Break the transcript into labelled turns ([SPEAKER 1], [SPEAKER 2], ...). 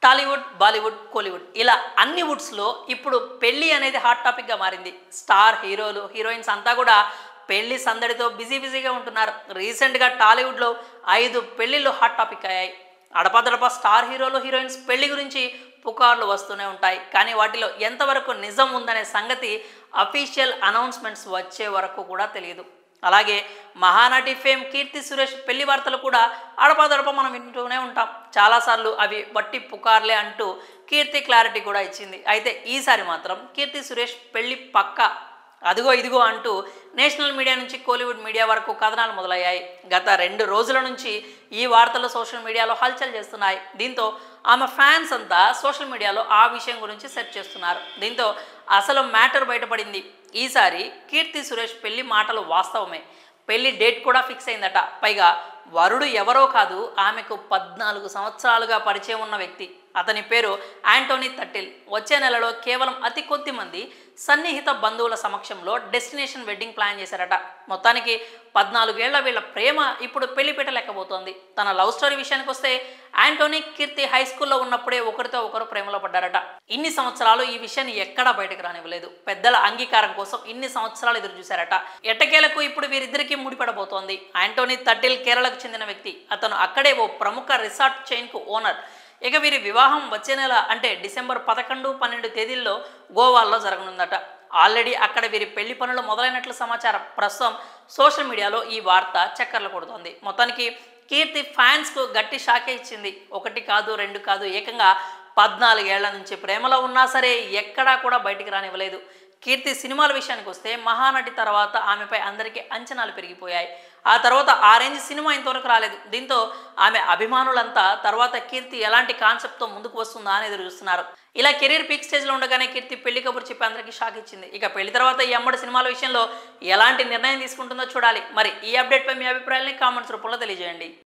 [SPEAKER 1] టాలీవుడ్, బాలీవుడ్, కోలీవుడ్ ఇలా అన్ని వుడ్స్లో ఇప్పుడు పెళ్లి అనేది హాట్ టాపిక్గా మారింది. స్టార్ హీరోలు, హీరోయిన్స్ అంతా కూడా పెళ్లి సందడితో బిజీగా ఉంటున్నారు. రీసెంట్గా టాలీవుడ్లో 5 పెళ్లిళ్ళు హాట్ టాపిక్ అయ్యాయి. అడపాదడపా స్టార్ హీరోలు, హీరోయిన్స్ పెళ్లి గురించి పుకార్లు వస్తూనే ఉంటాయి. కానీ వాటిలో ఎంతవరకు నిజం ఉందనే సంగతి అఫీషియల్ అనౌన్స్మెంట్స్ వచ్చే వరకు కూడా తెలియదు. అలాగే మహానటి ఫేమ్ కీర్తి సురేష్ పెళ్లి వార్తలు కూడా అడపాదడప మనం వింటూనే ఉంటాం. చాలాసార్లు అవి వట్టి పుకార్లే అంటూ కీర్తి క్లారిటీ కూడా ఇచ్చింది. అయితే ఈసారి మాత్రం కీర్తి సురేష్ పెళ్లి పక్కా, అదిగో ఇదిగో అంటూ నేషనల్ మీడియా నుంచి కోలీవుడ్ మీడియా వరకు కథనాలు మొదలయ్యాయి. గత 2 రోజుల నుంచి ఈ వార్తలు సోషల్ మీడియాలో హల్చల్ చేస్తున్నాయి. దీంతో ఆమె ఫ్యాన్స్ అంతా సోషల్ మీడియాలో ఆ విషయం గురించి సెర్చ్ చేస్తున్నారు. దీంతో అసలు మ్యాటర్ బయటపడింది. ఈసారి కీర్తి సురేష్ పెళ్లి మాటలు వాస్తవమే. పెళ్లి డేట్ కూడా ఫిక్స్ అయిందట. పైగా వరుడు ఎవరో కాదు, ఆమెకు 14 సంవత్సరాలుగా పరిచయం ఉన్న వ్యక్తి. అతని పేరు యాంటోనీ తట్టిల్. వచ్చే నెలలో కేవలం అతి కొద్ది మంది సన్నిహిత బంధువుల సమక్షంలో డెస్టినేషన్ వెడ్డింగ్ ప్లాన్ చేశారట. మొత్తానికి 14 ఏళ్ల వీళ్ళ ప్రేమ ఇప్పుడు పెళ్లిపీట లెక్కబోతోంది. తన లవ్ స్టోరీ విషయానికి వస్తే యాంటోనీ, కీర్తి హై స్కూల్లో ఉన్నప్పుడే ఒకరితో ఒకరు ప్రేమలో పడ్డారట. ఇన్ని సంవత్సరాలు ఈ విషయాన్ని ఎక్కడా బయటకు రానివ్వలేదు. పెద్దల అంగీకారం కోసం ఇన్ని సంవత్సరాలు ఎదురు చూశారట. ఎట్టకేలకు ఇప్పుడు వీరిద్దరికీ ముడిపడబోతోంది. యాంటోనీ తట్టిల్ కేరళకు చెందిన వ్యక్తి. అతను అక్కడే ఓ ప్రముఖ రిసార్ట్ చైన్కు ఓనర్. ఇక వీరి వివాహం వచ్చే నెల అంటే డిసెంబర్ 11, 12 తేదీల్లో గోవాల్లో జరగనుందట. ఆల్రెడీ అక్కడ వీరి పెళ్లి పనులు మొదలైనట్లు సమాచారం. ప్రస్తుతం సోషల్ మీడియాలో ఈ వార్త చక్కర్లు కొడుతోంది. మొత్తానికి కీర్తి ఫ్యాన్స్కు గట్టి షాకే ఇచ్చింది. 1 కాదు, 2 కాదు, ఏకంగా 14 ఏళ్ల నుంచి ప్రేమలో ఉన్నా సరే ఎక్కడా కూడా బయటికి రానివ్వలేదు. కీర్తి సినిమాల విషయానికి వస్తే మహానటి తర్వాత ఆమెపై అందరికీ అంచనాలు పెరిగిపోయాయి. ఆ తర్వాత ఆ రేంజ్ సినిమా ఇంతవరకు రాలేదు. దీంతో ఆమె అభిమానులంతా తర్వాత కీర్తి ఎలాంటి కాన్సెప్ట్తో ముందుకు వస్తుందా అని ఎదురు చూస్తున్నారు. ఇలా కెరీర్ పీక్ స్టేజ్లో ఉండగానే కీర్తి పెళ్లి కబురు చెప్పి అందరికీ షాక్ ఇచ్చింది. ఇక పెళ్లి తర్వాత ఈ అమ్మడి సినిమాల విషయంలో ఎలాంటి నిర్ణయం తీసుకుంటుందో చూడాలి. మరి ఈ అప్డేట్పై మీ అభిప్రాయాన్ని కామెంట్స్ రూపంలో తెలియజేయండి.